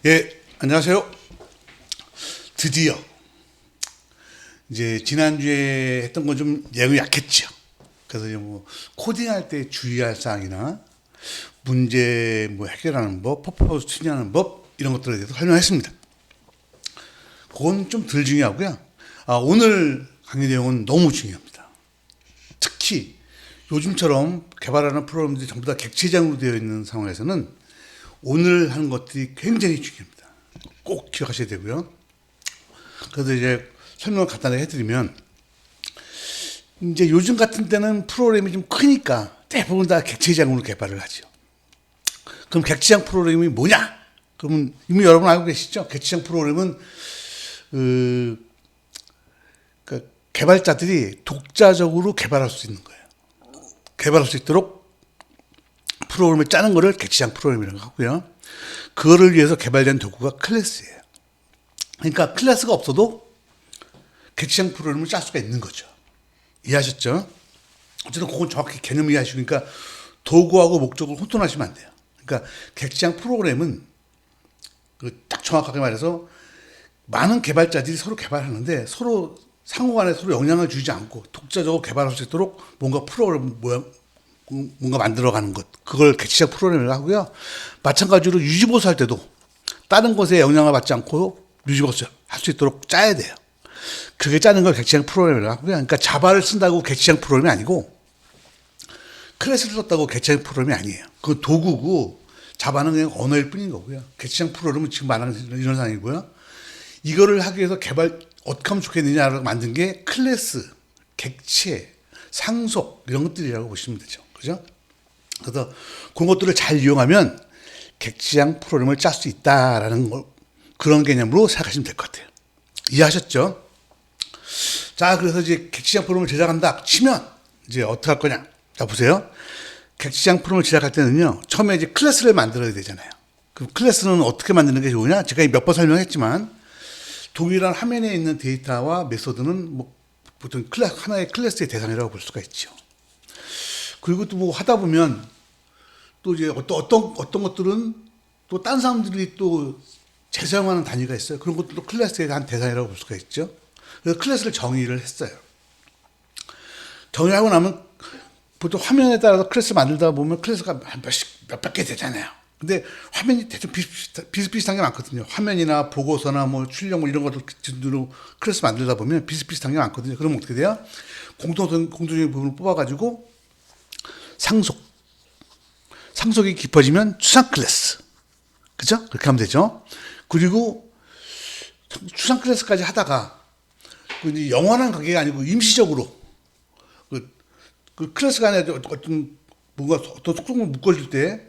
예, 안녕하세요. 드디어 이제 지난주에 했던 건 좀 내용이 약했죠. 그래서 이제 뭐 코딩할 때 주의할 사항이나 문제 뭐 해결하는 법, 퍼포먼스 튜닝하는 법 이런 것들에 대해서 설명했습니다. 그건 좀 덜 중요하고요. 오늘 강의 내용은 너무 중요합니다. 특히 요즘처럼 개발하는 프로그램들이 전부 다 객체적으로 되어 있는 상황에서는 오늘 하는 것들이 굉장히 중요합니다. 꼭 기억하셔야 되고요. 그래서 이제 설명을 간단하게 해드리면, 이제 요즘 같은 때는 프로그램이 좀 크니까 대부분 다 객체장으로 개발을 하죠. 그럼 객체장 프로그램이 뭐냐? 그러면 이미 여러분 알고 계시죠? 객체장 프로그램은 그 개발자들이 독자적으로 개발할 수 있는 거예요. 개발할 수 있도록 프로그램을 짜는 거를 객체장 프로그램이라고 하고요. 그거를 위해서 개발된 도구가 클래스예요. 그러니까 클래스가 없어도 객체장 프로그램을 짤 수가 있는 거죠. 이해하셨죠? 어쨌든 그건 정확히 개념 이해하시고, 그러니까 도구하고 목적을 혼돈하시면 안 돼요. 그러니까 객체장 프로그램은 딱 정확하게 말해서 많은 개발자들이 서로 개발하는데 서로 상호간에 서로 영향을 주지 않고 독자적으로 개발할 수 있도록 뭔가 프로그램 뭔가 만들어가는 것, 그걸 객체장 프로그램이라고 하고요. 마찬가지로 유지보수 할 때도 다른 것에 영향을 받지 않고 유지보수 할 수 있도록 짜야 돼요. 그게 짜는 걸 객체장 프로그램이라고 하고요. 그러니까 자바를 쓴다고 객체장 프로그램이 아니고, 클래스를 썼다고 객체장 프로그램이 아니에요. 그건 도구고 자바는 그냥 언어일 뿐인 거고요. 객체장 프로그램은 지금 말하는 이런 상황이고요. 이거를 하기 위해서 어떻게 하면 좋겠느냐라고 만든 게 클래스, 객체, 상속 이런 것들이라고 보시면 되죠. 그죠? 그래서 그런 것들을 잘 이용하면 객체장 프로그램을 짤 수 있다라는 그런 개념으로 생각하시면 될 것 같아요. 이해하셨죠? 자, 그래서 이제 객체장 프로그램을 제작한다 치면 이제 어떻게 할 거냐? 자, 보세요. 객체장 프로그램을 제작할 때는요, 처음에 이제 클래스를 만들어야 되잖아요. 그럼 클래스는 어떻게 만드는 게 좋으냐? 제가 몇 번 설명했지만, 동일한 화면에 있는 데이터와 메소드는 뭐 보통 하나의 클래스의 대상이라고 볼 수가 있죠. 그리고 또 뭐 하다 보면 또 이제 어떤 것들은 또 딴 사람들이 또 재사용하는 단위가 있어요. 그런 것들도 클래스에 대한 대상이라고 볼 수가 있죠. 그래서 클래스를 정의를 했어요. 정의하고 나면 보통 화면에 따라서 클래스 만들다 보면 클래스가 몇백 개 되잖아요. 근데 화면이 대충 비슷비슷한 게 많거든요. 화면이나 보고서나 뭐 출력물 이런 것들 기준으로 클래스 만들다 보면 비슷비슷한 게 많거든요. 그러면 어떻게 돼요? 공통적인 부분을 뽑아가지고 상속이 깊어지면 추상 클래스. 그죠? 그렇게 하면 되죠. 그리고 추상 클래스까지 하다가 영원한 관계가 아니고 임시적으로 그 클래스 간에 어떤 속성을 묶어줄 때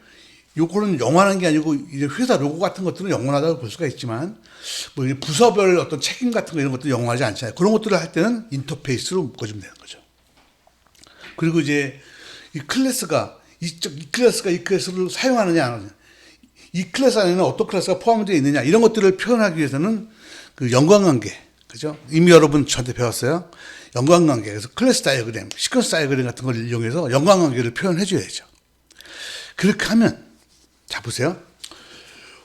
요거는 영원한 게 아니고 이제 회사 로고 같은 것들은 영원하다고 볼 수가 있지만, 뭐 부서별 어떤 책임 같은 거 이런 것도 영원하지 않잖아요. 그런 것들을 할 때는 인터페이스로 묶어주면 되는 거죠. 그리고 이제 이 클래스가 이 클래스를 사용하느냐 안 하느냐, 이 클래스 안에는 어떤 클래스가 포함되어 있느냐 이런 것들을 표현하기 위해서는 그 연관관계, 그죠? 이미 여러분 저한테 배웠어요. 연관관계. 그래서 클래스 다이어그램, 시퀀스 다이어그램 같은 걸 이용해서 연관관계를 표현해 줘야죠. 그렇게 하면, 자 보세요.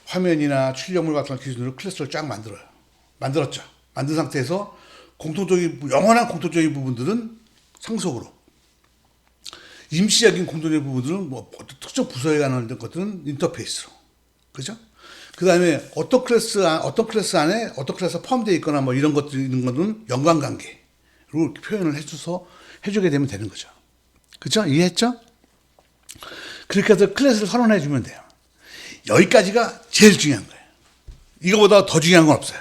화면이나 출력물 같은 기준으로 클래스를 쫙 만들었죠. 만든 상태에서 영원한 공통적인 부분들은 상속으로, 임시적인 공통적인 부분들은 뭐 특정 부서에 관한 것들은 인터페이스로, 그죠? 그 다음에 어떤 클래스 안에 어떤 클래스가 포함되어 있거나 뭐 이런 거는 연관관계로 표현을 해주게 되면 되는 거죠. 그죠? 이해했죠? 그렇게 해서 클래스를 선언해 주면 돼요. 여기까지가 제일 중요한 거예요. 이거보다 더 중요한 건 없어요.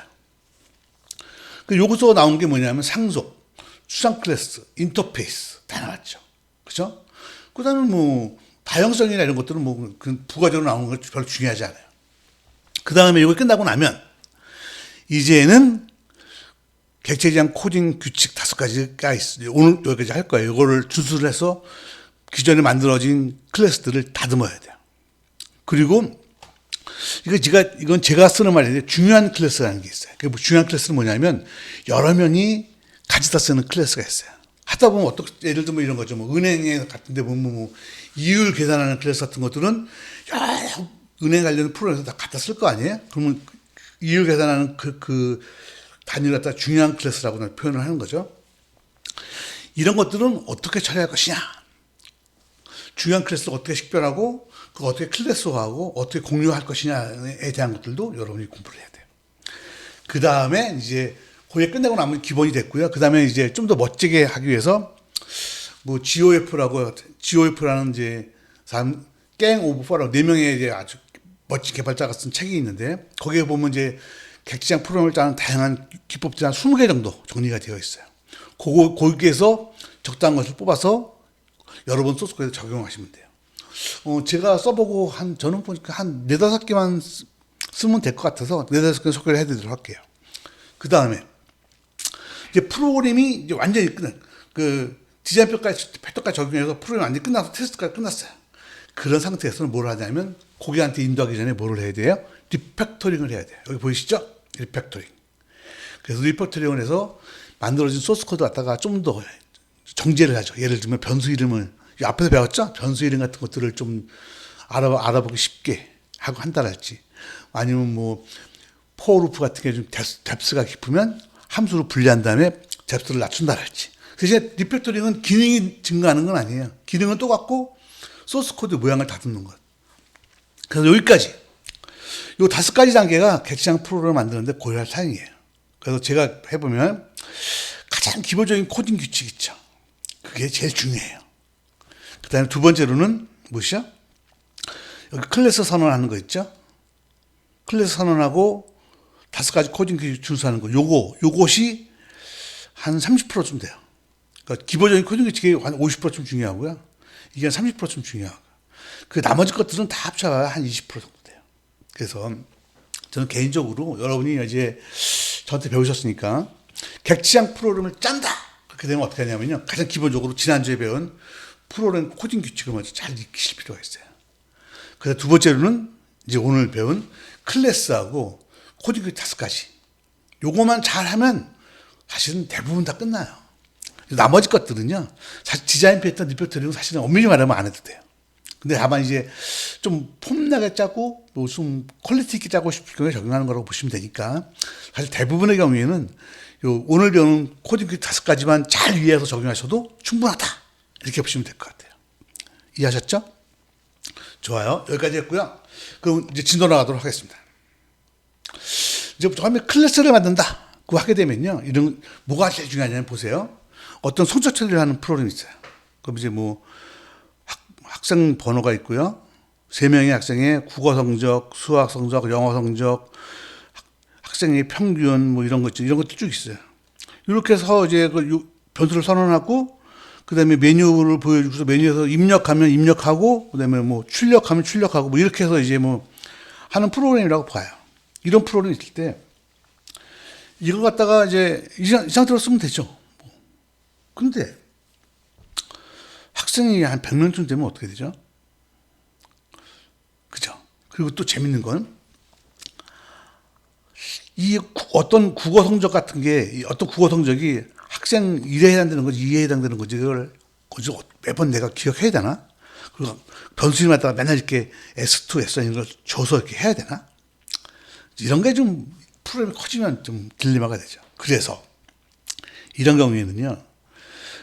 여기서 나온 게 뭐냐면 상속, 추상 클래스, 인터페이스 다 나왔죠. 그죠? 그 다음에 뭐 다양성이나 이런 것들은 뭐 부가적으로 나오는 건 별로 중요하지 않아요. 그 다음에 이거 끝나고 나면 이제는 객체지향 코딩 규칙 5가지가 있어요. 오늘 여기까지 할 거예요. 이거를 준수를 해서 기존에 만들어진 클래스들을 다듬어야 돼요. 그리고 이건 제가 쓰는 말인데, 중요한 클래스라는 게 있어요. 그 중요한 클래스는 뭐냐면 여러 명이 같이 다 쓰는 클래스가 있어요. 하다 보면 예를 들면 이런 거죠. 뭐 은행에 같은데 보면 뭐 이율 계산하는 클래스 같은 것들은 은행 관련 프로그램에서 다 갖다 쓸 거 아니에요? 그러면 이율 계산하는 그 단위를 갖다 중요한 클래스라고 표현을 하는 거죠. 이런 것들은 어떻게 처리할 것이냐. 중요한 클래스를 어떻게 식별하고 그거 어떻게 클래스화하고 어떻게 공유할 것이냐에 대한 것들도 여러분이 공부를 해야 돼요. 그 다음에 이제 거기에 끝내고 나면 기본이 됐고요. 그 다음에 이제 좀 더 멋지게 하기 위해서 뭐 GOF라는 이제 갱 오브 포라고 4명의 이제 아주 멋진 개발자가 쓴 책이 있는데 거기에 보면 이제 객지장 프로그램을 짜는 다양한 기법들이 한 20개 정도 정리가 되어 있어요. 거기에서 적당한 것을 뽑아서 여러분 소스코드에 적용하시면 돼요. 제가 써보고 저는 보니까 한 4-5개만 쓰면 될 것 같아서 4-5개 소개를 해드리도록 할게요. 그 다음에 이제 프로그램이 이제 완전히 디자인 팩터까지 적용해서 프로그램이 완전히 끝나서 테스트까지 끝났어요. 그런 상태에서는 뭘 하냐면 고객한테 인도하기 전에 뭐를 해야 돼요? 리팩토링을 해야 돼요. 여기 보이시죠? 리팩토링. 그래서 리팩토링을 해서 만들어진 소스 코드 갖다가 좀 더 정제를 하죠. 예를 들면 변수 이름을 앞에서 배웠죠? 변수 이름 같은 것들을 좀 알아보기 쉽게 하고 한다랄지 아니면 뭐 포루프 같은 게 좀 뎁스가 깊으면 함수로 분리한 다음에 뎁스를 낮춘다랄지. 대신 리팩토링은 기능이 증가하는 건 아니에요. 기능은 똑같고 소스 코드 모양을 다듬는 것. 그래서 여기까지. 요 5가지 단계가 객지장 프로그램을 만드는데 고려할 사항이에요. 그래서 제가 해보면 가장 기본적인 코딩 규칙 있죠. 그게 제일 중요해요. 그 다음에 두 번째로는 무엇이요? 여기 클래스 선언하는 거 있죠? 클래스 선언하고 5가지 코딩 규칙 준수하는 거. 요것이 한 30%쯤 돼요. 그러니까 기본적인 코딩 규칙이 한 50%쯤 중요하고요. 이게 한 30%쯤 중요하고. 그 나머지 것들은 다 합쳐야 한 20% 정도 돼요. 그래서 저는 개인적으로 여러분이 이제 저한테 배우셨으니까 객지장 프로그램을 짠다. 그렇게 되면 어떻게 하냐면요. 가장 기본적으로 지난주에 배운 프로그램 코딩 규칙을 먼저 잘 익히실 필요가 있어요. 그래서 두 번째로는 이제 오늘 배운 클래스하고 코딩 규칙 5가지. 요거만 잘하면 사실은 대부분 다 끝나요. 나머지 것들은요. 사실 디자인 패턴, 리팩토링은 사실은 엄밀히 말하면 안 해도 돼요. 근데 다만 이제 좀 폼나게 짜고 좀 퀄리티 있게 짜고 싶을 경우에 적용하는 거라고 보시면 되니까 사실 대부분의 경우에는 오늘 배우는 코딩 규칙 5가지만 잘 이해해서 적용하셔도 충분하다. 이렇게 보시면 될 것 같아요. 이해하셨죠? 좋아요. 여기까지 했고요. 그럼 이제 진도 나가도록 하겠습니다. 이제부터 하면 클래스를 만든다. 그거 하게 되면요. 이런, 뭐가 제일 중요하냐면 보세요. 어떤 성적 처리를 하는 프로그램이 있어요. 그럼 이제 뭐 학생 번호가 있고요. 3명의 학생의 국어 성적, 수학 성적, 영어 성적, 학생의 평균 뭐 이런 것들 쭉 있어요. 이렇게 해서 이제 그 변수를 선언하고 그다음에 메뉴를 보여주고서 메뉴에서 입력하면 입력하고 그다음에 뭐 출력하면 출력하고 뭐 이렇게 해서 이제 뭐 하는 프로그램이라고 봐요. 이런 프로그램이 있을 때 이걸 갖다가 이제 이 상태로 쓰면 되죠. 근데 학생이 한 100명쯤 되면 어떻게 되죠? 그죠? 그리고 또 재밌는 건 이 어떤 국어 성적 같은 게 어떤 국어 성적이 학생 1에 해당되는 거지 2에 해당되는 거지 이걸 매번 내가 기억해야 되나? 그리고 변수님마다 맨날 이렇게 S2, S1 이런 걸 줘서 이렇게 해야 되나? 이런 게 좀 프로그램이 커지면 좀 딜레마가 되죠. 그래서 이런 경우에는요.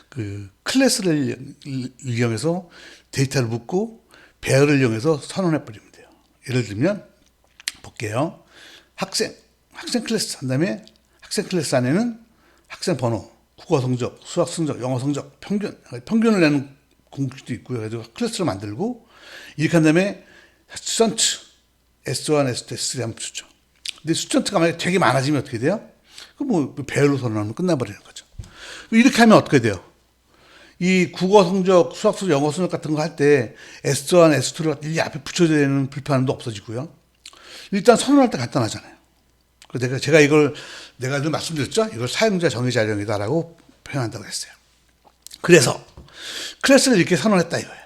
그 클래스를 이용해서 데이터를 묻고 배열을 이용해서 선언해 버리면 돼요. 예를 들면 볼게요. 학생 클래스 한 다음에 학생 클래스 안에는 학생 번호, 국어 성적, 수학 성적, 영어 성적, 평균을 내는 공식도 있고요. 그래서 클래스를 만들고 이렇게 한 다음에 스튜던트 S1, S2, S3 한번 주죠. 근데 스튜던트가 만약에 되게 많아지면 어떻게 돼요? 그럼 뭐 배열로 선언하면 끝나버리는 거죠. 이렇게 하면 어떻게 돼요? 이 국어 성적, 수학 성적, 영어 성적 같은 거 할 때 S1, S2를 일일이 앞에 붙여줘야 되는 불편함도 없어지고요. 일단 선언할 때 간단하잖아요. 그래서 제가 이걸 내가 늘 말씀드렸죠? 이걸 사용자 정의 자령이다라고 표현한다고 했어요. 그래서 클래스를 이렇게 선언했다 이거예요.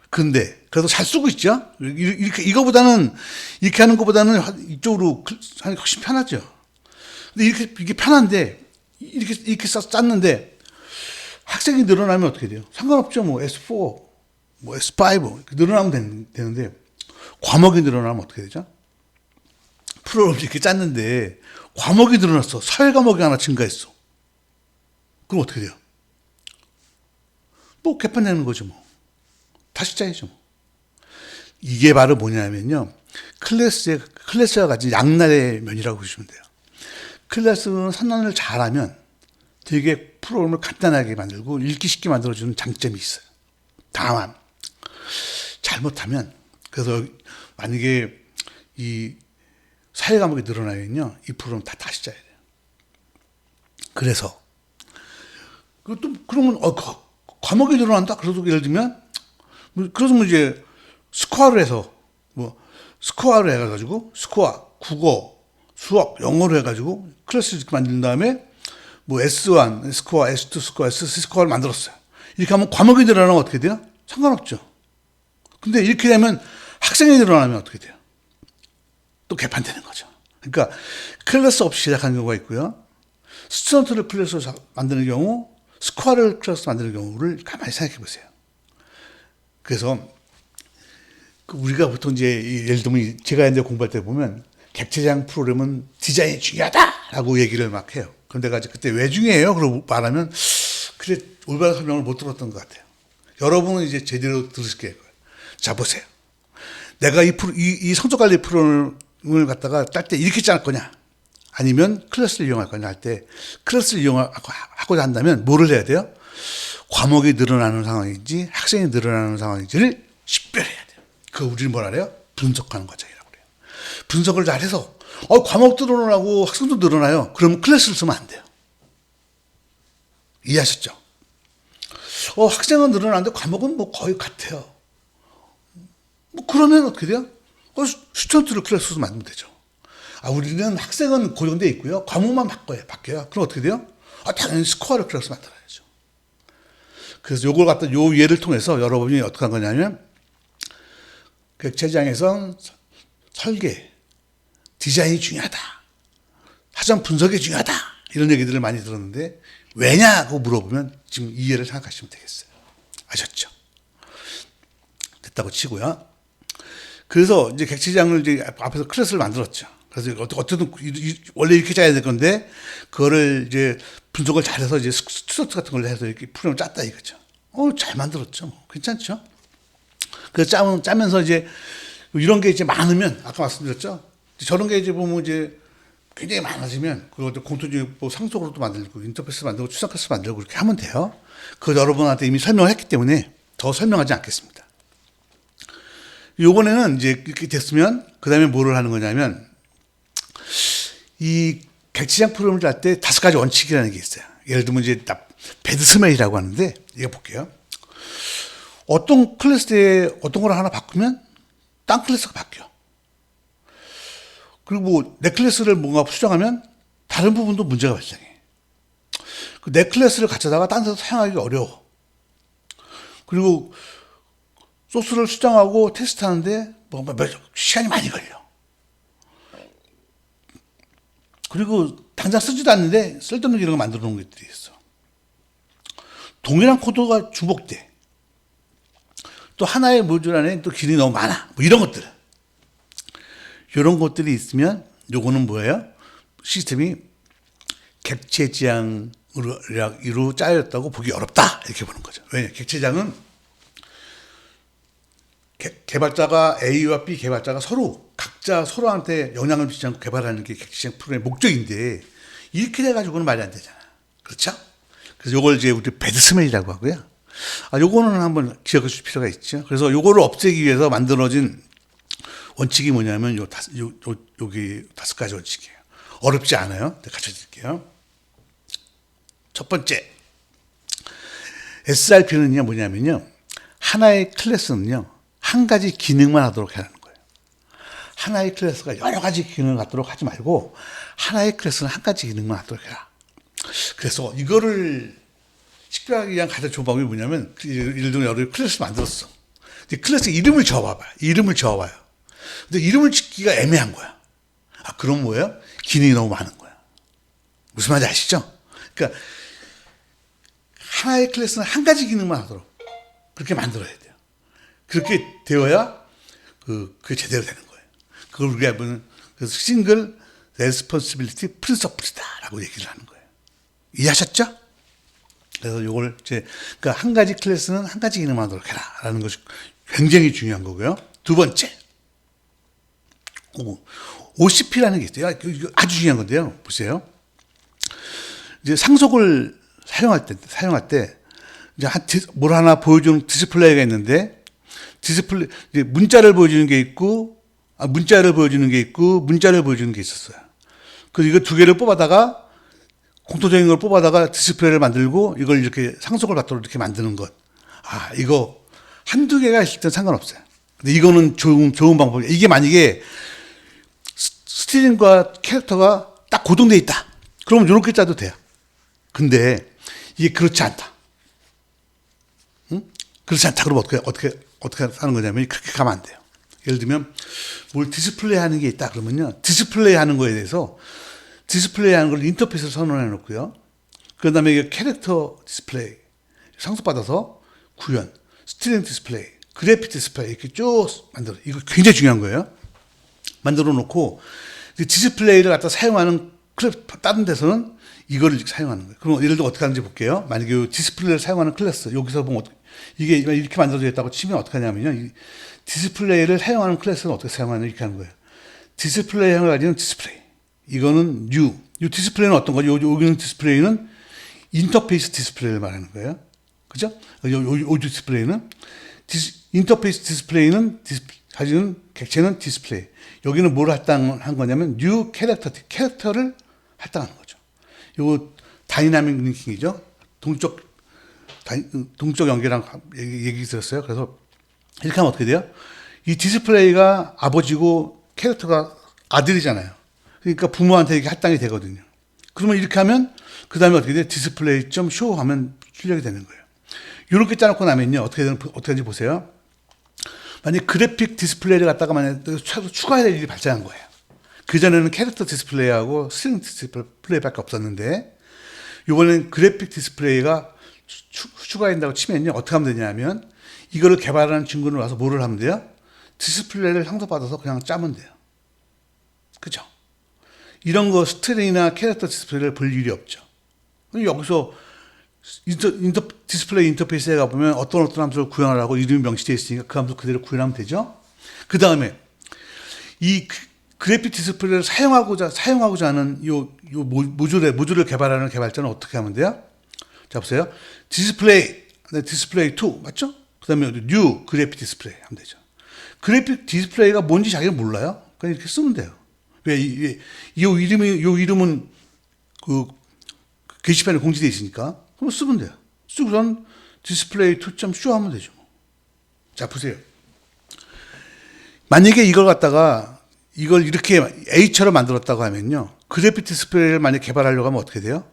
근데 그래도 잘 쓰고 있죠? 이거보다는 이렇게 하는 것보다는 이쪽으로 하는 게 훨씬 편하죠. 근데 이게 편한데 이렇게 짰는데 학생이 늘어나면 어떻게 돼요? 상관없죠. 뭐 S4, 뭐 S5 늘어나면 되는데 과목이 늘어나면 어떻게 되죠? 프로그램을 이렇게 짰는데 과목이 늘어났어. 사회 과목이 하나 증가했어. 그럼 어떻게 돼요? 뭐 개판 내는 거죠 뭐. 다시 짜야죠 뭐. 이게 바로 뭐냐면요. 클래스가 가진 양날의 면이라고 보시면 돼요. 클래스는 선언을 잘하면 되게 프로그램을 간단하게 만들고 읽기 쉽게 만들어주는 장점이 있어요. 다만 잘못하면, 그래서 만약에 이 사회 과목이 늘어나면요, 이 프로그램 다 다시 짜야 돼요. 그래서 그것도 그러면 과목이 늘어난다. 그래도 예를 들면 그래서 뭐 이제 스코어를 해서 뭐 스코어를 해가지고 스코어, 국어, 수학, 영어로 해가지고 클래스를 이렇게 만든 다음에 뭐 S1 스코어, S2 스코어, S3 스코어를 만들었어요. 이렇게 하면 과목이 늘어나면 어떻게 돼요? 상관없죠. 근데 이렇게 되면 학생이 늘어나면 어떻게 돼요? 또 개판되는 거죠. 그러니까 클래스 없이 시작하는 경우가 있고요. 스튜던트를 클래스로 만드는 경우, 스코어를 클래스로 만드는 경우를 가만히 생각해 보세요. 그래서 우리가 보통 이제 예를 들면 제가 옛날에 공부할 때 보면 객체장 프로그램은 디자인이 중요하다라고 얘기를 막 해요. 그런데 내가 그때 왜 중요해요? 그러고 말하면 그래 올바른 설명을 못 들었던 것 같아요. 여러분은 이제 제대로 들으실 거예요. 자 보세요. 내가 이 성적 관리 프로그램을 갖다가 짤 때 이렇게 짤 거냐? 아니면 클래스를 이용할 거냐 할 때 클래스를 이용하고자 한다면 뭐를 해야 돼요? 과목이 늘어나는 상황인지 학생이 늘어나는 상황인지를 식별해야 돼요. 그거 우리는 뭐라 그래요? 분석하는 과정이라고 그래요. 분석을 잘해서 과목도 늘어나고 학생도 늘어나요. 그러면 클래스를 쓰면 안 돼요. 이해하셨죠? 학생은 늘어나는데 과목은 뭐 거의 같아요. 뭐 그러면 어떻게 돼요? 스튜던트를 클래스로 만들면 되죠. 우리는 학생은 고정돼 있고요. 과목만 바뀌어요. 그럼 어떻게 돼요? 당연히 스코어를 클래스 만들어야죠. 그래서 요걸 갖다 요 예를 통해서 여러분이 어떻게 한 거냐면 객체장에선 설계, 디자인이 중요하다. 사전 분석이 중요하다. 이런 얘기들을 많이 들었는데 왜냐고 물어보면 지금 이해를 생각하시면 되겠어요. 아셨죠? 됐다고 치고요. 그래서 이제 객체장을 이제 앞에서 클래스를 만들었죠. 그래서 어쨌든 원래 이렇게 짜야 될 건데 그거를 이제 분석을 잘해서 이제 스튜던트 같은 걸 해서 이렇게 프로그램을 짰다 이거죠. 잘 만들었죠. 괜찮죠? 그래서 짜면서 이제 이런 게 이제 많으면 아까 말씀드렸죠. 저런 게 이제 보면 이제 굉장히 많아지면 그것도 공통적인 뭐 상속으로도 만들고 인터페이스 만들고 추상 클래스 만들고 그렇게 하면 돼요. 그거 여러분한테 이미 설명을 했기 때문에 더 설명하지 않겠습니다. 요번에는 이제 이렇게 됐으면 그 다음에 뭐를 하는 거냐면 이 객체장 프로그램을 짤 때 5가지 원칙이라는 게 있어요. 예를 들면 이제 배드스멜이라고 하는데 이거 볼게요. 어떤 클래스에 어떤 걸 하나 바꾸면 딴 클래스가 바뀌어. 그리고 내 클래스를 뭔가 수정하면 다른 부분도 문제가 발생해. 내 클래스를 갖다가 딴 데서 사용하기 어려워. 그리고 소스를 수정하고 테스트하는데 시간이 많이 걸려. 그리고 당장 쓰지도 않는데 쓸데없는 이런 거 만들어 놓은 것들이 있어. 동일한 코드가 중복돼. 또 하나의 모듈 안에 또 기능이 너무 많아. 뭐 이런 것들. 이런 것들이 있으면 요거는 뭐예요? 시스템이 객체지향으로 짜였다고 보기 어렵다. 이렇게 보는 거죠. 왜냐? 객체지향은 개발자가 A와 B 개발자가 각자 서로한테 영향을 미치지 않고 개발하는 게 객체지향 프로그램의 목적인데 이렇게 돼가지고는 말이 안 되잖아. 그렇죠? 그래서 요걸 이제 우리 배드스멜이라고 하고요. 요거는 한번 기억해 주실 필요가 있죠. 그래서 요거를 없애기 위해서 만들어진 원칙이 뭐냐면 여기 5가지 원칙이에요. 어렵지 않아요. 가르쳐 드릴게요. 첫 번째. SRP는요, 뭐냐면요. 하나의 클래스는요, 한 가지 기능만 하도록 하는 거예요. 하나의 클래스가 여러 가지 기능을 갖도록 하지 말고, 하나의 클래스는 한 가지 기능만 하도록 해라. 그래서 이거를 식별하기 위한 가장 좋은 방법이 뭐냐면, 예를 들면 여러 클래스 만들었어. 근데 클래스 이름을 적어봐요. 근데 이름을 짓기가 애매한 거야. 그럼 뭐예요? 기능이 너무 많은 거야. 무슨 말인지 아시죠? 그러니까 하나의 클래스는 한 가지 기능만 하도록 그렇게 만들어야 돼요. 그렇게 되어야 그게 제대로 되는 거예요. 그걸 우리가 보면 그래서 싱글 레스폰시빌리티 프린서플이다라고 얘기를 하는 거예요. 이해하셨죠? 그래서 요걸 그러니까 한 가지 클래스는 한 가지 기능만 하도록 해라라는 것이 굉장히 중요한 거고요. 두 번째, OCP라는 게 있어요. 이거 아주 중요한 건데요. 보세요. 이제 상속을 사용할 때 이제 뭘 하나 보여주는 디스플레이가 있는데 이제 문자를 보여주는 게 있고 문자를 보여주는 게 있고 문자를 보여주는 게 있었어요. 그래서 이거 두 개를 뽑아다가 공통적인 걸 뽑아다가 디스플레이를 만들고 이걸 이렇게 상속을 받도록 이렇게 만드는 것. 이거 한두 개가 있을 땐 상관없어요. 근데 이거는 좋은 방법이에요. 이게 만약에 스티링과 캐릭터가 딱 고정되어 있다. 그러면 이렇게 짜도 돼요. 근데 이게 그렇지 않다. 응? 그렇지 않다. 그러면 어떻게 하는 거냐면 그렇게 가면 안 돼요. 예를 들면 뭘 디스플레이 하는 게 있다 그러면요. 디스플레이 하는 거에 대해서 디스플레이 하는 걸 인터페이스를 선언해 놓고요. 그 다음에 이게 캐릭터 디스플레이 상속받아서 구현, 스트링 디스플레이, 그래픽 디스플레이 이렇게 쭉 만들어. 이거 굉장히 중요한 거예요. 만들어 놓고 디스플레이를 갖다 사용하는 다른 데서는 이거를 사용하는 거예요. 그럼 예를 들어 어떻게 하는지 볼게요. 만약에 디스플레이를 사용하는 클래스 여기서 보면 이게 이렇게 만들어져 있다고 치면 어떻게 하냐면요. 이 디스플레이를 사용하는 클래스는 어떻게 사용하냐 이렇게 하는 거예요. 디스플레이형을 가지는 디스플레이. 이거는 이 디스플레이는 어떤 거죠? 여기는 디스플레이는 인터페이스 디스플레이를 말하는 거예요. 그죠? 이 디스플레이는 인터페이스 디스플레이는 가지는 객체는 디스플레이. 여기는 뭘 할당한 거냐면 뉴 캐릭터를 할당하는 거죠. 요 다이나믹 링킹이죠. 동적 연계랑 얘기 들었어요. 그래서 이렇게 하면 어떻게 돼요? 이 디스플레이가 아버지고 캐릭터가 아들이잖아요. 그러니까 부모한테 이렇게 할당이 되거든요. 그러면 이렇게 하면 그 다음에 어떻게 돼요? 디스플레이 점 쇼 하면 출력이 되는 거예요. 이렇게 짜놓고 나면요. 어떻게 되는지 보세요. 만약 그래픽 디스플레이를 갖다가 만약 추가해야 될 일이 발생한 거예요. 그전에는 캐릭터 디스플레이하고 스트링 디스플레이밖에 없었는데 이번엔 그래픽 디스플레이가 추가된다고 치면요. 어떻게 하면 되냐면 이거를 개발하는 친구는 와서 뭐를 하면 돼요? 디스플레이를 상속받아서 그냥 짜면 돼요. 그죠? 이런 거 스트링이나 캐릭터 디스플레이를 볼 일이 없죠. 여기서 디스플레이 인터페이스에 가보면 어떤 함수를 구현하라고 이름이 명시되어 있으니까 그 함수 그대로 구현하면 되죠. 그 다음에 이 그래픽 디스플레이를 사용하고자 하는 요 모듈을 개발하는 개발자는 어떻게 하면 돼요? 자, 보세요. 디스플레이 2 맞죠? 그 다음에 뉴 그래픽 디스플레이 하면 되죠. 그래픽 디스플레이가 뭔지 자기는 몰라요. 그냥 이렇게 쓰면 돼요. 이 이름은 그 게시판에 공지되어 있으니까 그럼 쓰면 돼요. 쓰고선 디스플레이 2.show 하면 되죠. 자, 보세요. 만약에 이걸 이렇게 A처럼 만들었다고 하면요. 그래픽 디스플레이를 만약 개발하려고 하면 어떻게 돼요?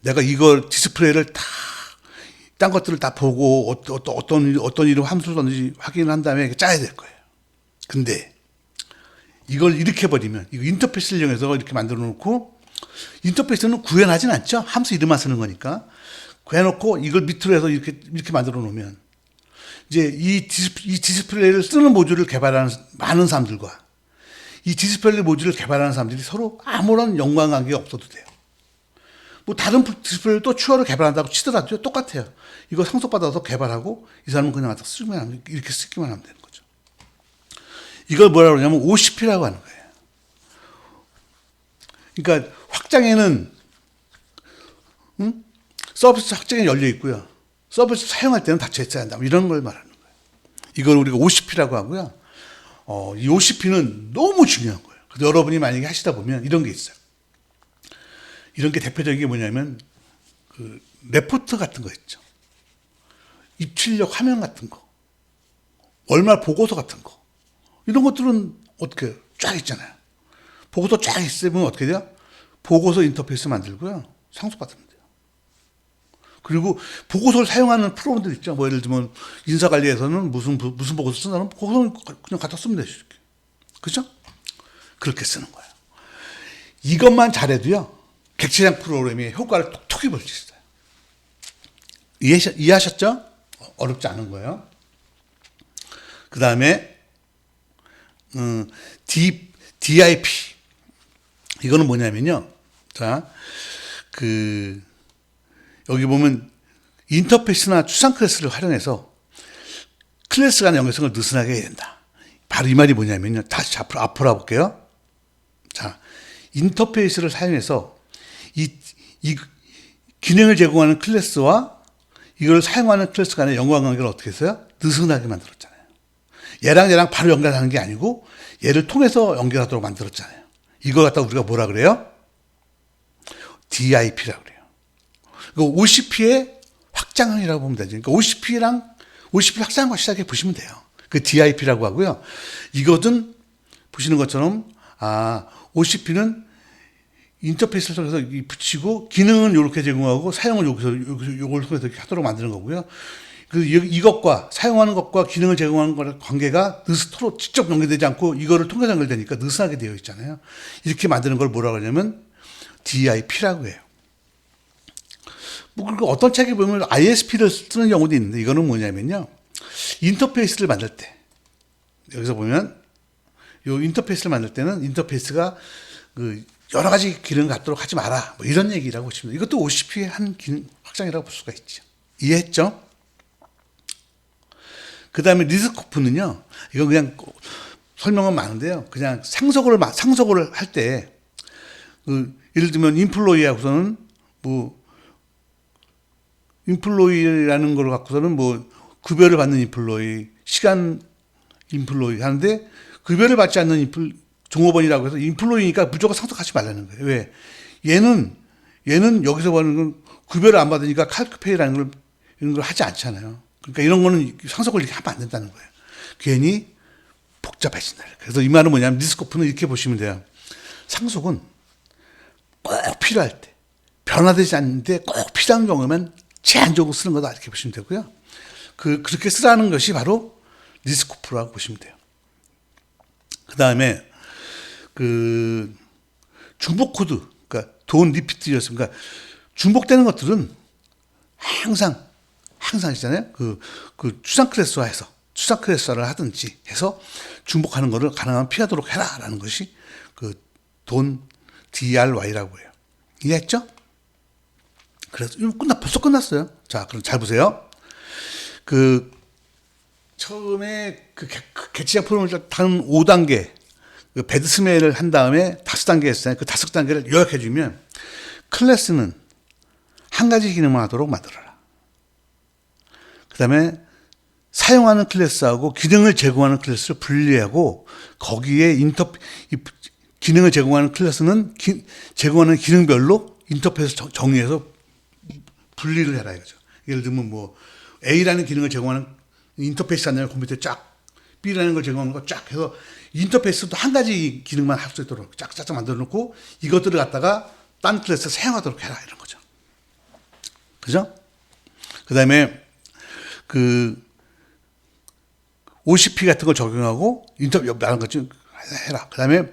내가 이걸 디스플레이를 딴 것들을 다 보고 어떤 이름 함수든지 확인을 한 다음에 짜야 될 거예요. 근데 이걸 이렇게 버리면 이거 인터페이스를 이용해서 이렇게 만들어 놓고 인터페이스는 구현하진 않죠. 함수 이름만 쓰는 거니까. 구해놓고 이걸 밑으로 해서 이렇게 만들어 놓으면 이제 이 디스플레이를 쓰는 모듈을 개발하는 많은 사람들과 이 디스플레이 모듈을 개발하는 사람들이 서로 아무런 연관관계가 없어도 돼요. 뭐 다른 디스플레이를 또 추가로 개발한다고 치더라도 똑같아요. 이거 상속받아서 개발하고 이 사람은 그냥 갖다 이렇게 쓰기만 하면 되는 거죠. 이걸 뭐라고 그러냐면 OCP라고 하는 거예요. 그러니까 확장에는 서비스 확장에 열려 있고요. 서비스 사용할 때는 닫혀 있어야 한다. 이런 걸 말하는 거예요. 이걸 우리가 OCP라고 하고요. 이 OCP는 너무 중요한 거예요. 그래서 여러분이 만약에 하시다 보면 이런 게 있어요. 이런 게 대표적인 게 뭐냐면 그 레포트 같은 거 있죠. 입출력 화면 같은 거, 월말 보고서 같은 거 이런 것들은 어떻게 쫙 있잖아요. 보고서 쫙 있으면 어떻게 돼요? 보고서 인터페이스 만들고요. 상속받으면 돼요. 그리고 보고서를 사용하는 프로그램들 있죠. 뭐 예를 들면 인사관리에서는 무슨 보고서 쓴다는 보고서는 그냥 갖다 쓰면 되죠. 이렇게. 그죠? 그렇게 쓰는 거예요. 이것만 잘해도요. 객체장 프로그램이 효과를 톡톡히 볼 수 있어요. 이해하셨죠? 어렵지 않은 거예요. 그 다음에 DIP. 이거는 뭐냐면요. 자, 여기 보면 인터페이스나 추상 클래스를 활용해서 클래스 간의 연결성을 느슨하게 해야 된다. 바로 이 말이 뭐냐면요. 다시 앞으로 와볼게요. 자, 인터페이스를 사용해서 이 기능을 제공하는 클래스와 이걸 사용하는 클래스 간의 연관관계를 어떻게 했어요? 느슨하게 만들었잖아요. 얘랑 바로 연결하는 게 아니고 얘를 통해서 연결하도록 만들었잖아요. 이걸 갖다 우리가 뭐라 그래요? DIP라고 그래요. OCP의 확장이라고 보면 되죠. 그러니까 OCP 확장한 거 시작해 보시면 돼요. 그 DIP라고 하고요. 이거든 보시는 것처럼 OCP는 인터페이스를 통해서 붙이고 기능은 이렇게 제공하고 사용을 요걸 통해서 이렇게 하도록 만드는 거고요. 이것과 사용하는 것과 기능을 제공하는 거의 관계가 서로 직접 연결되지 않고 이거를 통해서 연결되니까 느슨하게 되어 있잖아요. 이렇게 만드는 걸 뭐라고 하냐면 DIP라고 해요. 그리고 어떤 책에 보면 ISP를 쓰는 경우도 있는데 이거는 뭐냐면요. 인터페이스를 만들 때 여기서 보면 이 인터페이스를 만들 때는 인터페이스가 여러 가지 기능을 갖도록 하지 마라. 뭐 이런 얘기라고 보시면 이것도 OCP의 한 기능 확장이라고 볼 수가 있죠. 이해했죠? 그 다음에 리스코프는요. 이건 그냥 설명은 많은데요. 그냥 상속을 할 때 예를 들면 인플로이하고서는 인플로이라는 걸 갖고서는 급여를 받는 인플로이, 시간 인플로이 하는데 급여를 받지 않는 종업원이라고 해서 인플로이니까 무조건 상속하지 말라는 거예요. 왜? 얘는 여기서 보는 건 급여를 안 받으니까 칼크페이라는 이런 걸 하지 않잖아요. 그러니까 이런 거는 상속을 이렇게 하면 안 된다는 거예요. 괜히 복잡해진다. 그래서 이 말은 뭐냐면 리스코프는 이렇게 보시면 돼요. 상속은 꼭 필요할 때, 변화되지 않는데 꼭 필요한 경우면 제한적으로 쓰는 거다 이렇게 보시면 되고요. 그렇게 쓰라는 것이 바로 리스코프라고 보시면 돼요. 그 다음에 중복 코드, 그러니까 돈 리피트였습니다. 그러니까 중복되는 것들은 항상 있잖아요. 추상 클래스화해서 추상 클래스화를 하든지 해서 중복하는 거를 가능하면 피하도록 해라라는 것이 돈 DRY라고 해요. 이해했죠? 그래서 벌써 끝났어요. 자, 그럼 잘 보세요. 처음에 개치장 프로그램을 단 5단계 배드스멜을 한 다음에 5단계 했어요. 그 5단계를 요약해 주면 클래스는 한 가지 기능만 하도록 만들어라. 그 다음에 사용하는 클래스하고 기능을 제공하는 클래스를 분리하고 거기에 기능을 제공하는 클래스는 제공하는 기능별로 인터페이스 정의해서 분리를 해라 이거죠. 예를 들면 A라는 기능을 제공하는 인터페이스 안에 컴퓨터에 쫙 B라는 걸 제공하는 거 쫙 해서 인터페이스도 한 가지 기능만 할 수 있도록 쫙쫙 만들어 놓고 이것들을 갖다가 딴 클래스에 사용하도록 해라 이런 거죠. 그죠? 그 다음에 OCP 같은 걸 적용하고 말한 것좀 해라. 그 다음에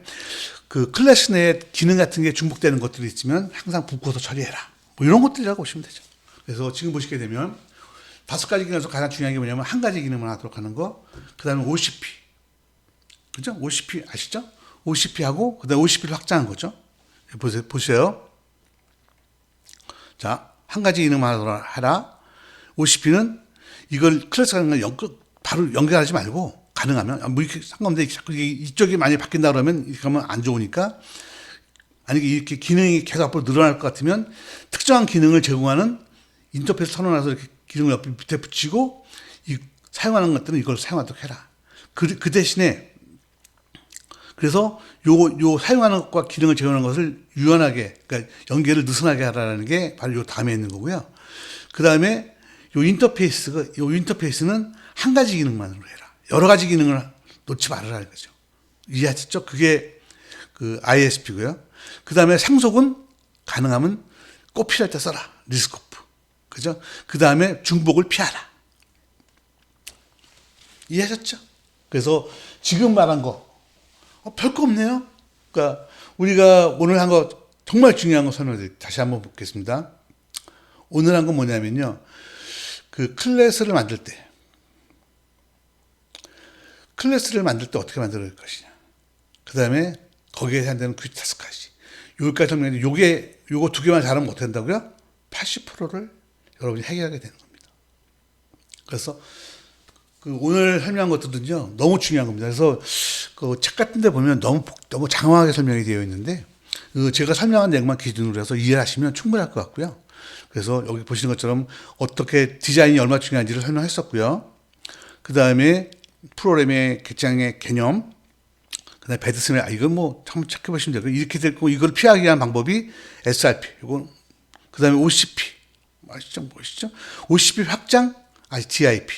클래스 내에 기능 같은 게 중복되는 것들이 있으면 항상 묶어서 처리해라. 이런 것들이라고 보시면 되죠. 그래서 지금 보시게 되면 5가지 기능에서 가장 중요한 게 뭐냐면 한 가지 기능만 하도록 하는 거. 그 다음에 OCP. 그죠? OCP 아시죠? OCP하고 그 다음에 OCP를 확장한 거죠. 보세요. 자, 한 가지 기능만 하도록 하라. OCP는 이걸 클래스 같은 걸 바로 연결하지 말고 가능하면 이렇게 상관없는데 자꾸 이쪽이 많이 바뀐다 그러면 이렇게 하면 안 좋으니까 만약에 이렇게 기능이 계속 앞으로 늘어날 것 같으면 특정한 기능을 제공하는 인터페이스 선언해서 이렇게 기능을 옆에 밑에 붙이고 사용하는 것들은 이걸 사용하도록 해라. 그 대신에 그래서 요 사용하는 것과 기능을 제공하는 것을 유연하게 그러니까 연계를 느슨하게 하라는 게 바로 요 다음에 있는 거고요. 그 다음에 요 인터페이스는 한 가지 기능만으로 해라. 여러 가지 기능을 놓지 말아라 이거죠. 이해하셨죠? 그게 ISP고요. 그 다음에 상속은 가능하면 꼭 필요할 때 써라. 리스코프. 그죠? 그 다음에 중복을 피하라. 이해하셨죠? 그래서 지금 말한 거, 별거 없네요. 그러니까 우리가 오늘 한 거 정말 중요한 거 설명드릴게요. 다시 한번 보겠습니다. 오늘 한 건 뭐냐면요. 클래스를 만들 때 어떻게 만들 것이냐. 그 다음에 거기에 해당되는 퀴즈 타스크까지. 여기까지 설명했는데 요거 두 개만 잘하면 어떻게 된다고요? 80%를 여러분이 해결하게 되는 겁니다. 그래서 그 오늘 설명한 것들은요 너무 중요한 겁니다. 그래서 그 책 같은 데 보면 너무 장황하게 설명이 되어 있는데 그 제가 설명한 내용만 기준으로 해서 이해하시면 충분할 것 같고요. 그래서 여기 보시는 것처럼 어떻게 디자인이 얼마나 중요한지를 설명했었고요. 그 다음에 프로그램의 개장의 개념, 그 다음에 배드스멜, 이건 뭐 한번 체크해 보시면 되고, 이렇게 됐고, 이걸 피하기 위한 방법이 SRP, 이건, 그 다음에 OCP, 멋있죠? OCP 확장, DIP.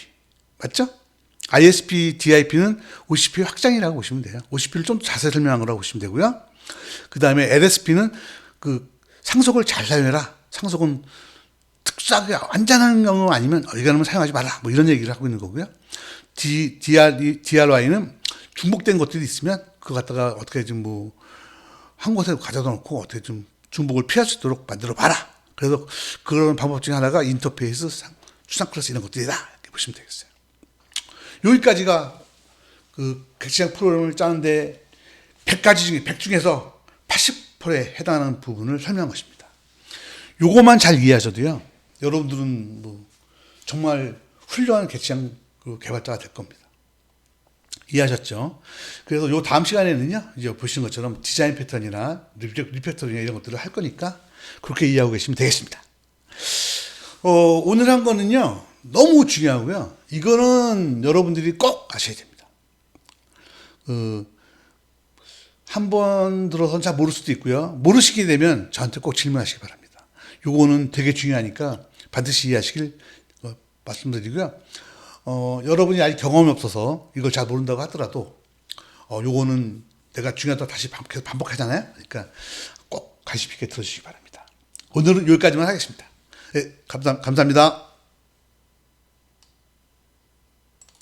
맞죠? ISP, DIP는 OCP 확장이라고 보시면 돼요. OCP를 좀 자세히 설명한 거라고 보시면 되고요. 그 다음에 LSP는 그 상속을 잘 사용해라. 상속은 특수하게 완전한 경우 아니면 이거는 사용하지 마라. 뭐 이런 얘기를 하고 있는 거고요. DRY는 중복된 것들이 있으면 그거 갖다가 어떻게 좀 뭐 한 곳에 가져다 놓고 어떻게 좀 중복을 피할 수 있도록 만들어 봐라. 그래서 그런 방법 중에 하나가 인터페이스, 추상 클래스 이런 것들이다. 이렇게 보시면 되겠어요. 여기까지가 그 객체적 프로그램을 짜는데 100 중에서 80%에 해당하는 부분을 설명한 것입니다. 요것만 잘 이해하셔도요, 여러분들은 뭐 정말 훌륭한 객체적 그 개발자가 될 겁니다. 이해하셨죠? 그래서 요 다음 시간에는요, 이제 보시는 것처럼 디자인 패턴이나 리팩터링 이런 것들을 할 거니까 그렇게 이해하고 계시면 되겠습니다. 오늘 한 거는요, 너무 중요하고요. 이거는 여러분들이 꼭 아셔야 됩니다. 한 번 들어서는 잘 모를 수도 있고요. 모르시게 되면 저한테 꼭 질문하시기 바랍니다. 요거는 되게 중요하니까 반드시 이해하시길 말씀드리고요. 여러분이 아직 경험이 없어서 이걸 잘 모른다고 하더라도, 요거는 내가 중요하다고 다시 계속 반복하잖아요. 그러니까 꼭 관심 있게 들어주시기 바랍니다. 오늘은 여기까지만 하겠습니다. 네, 감사합니다.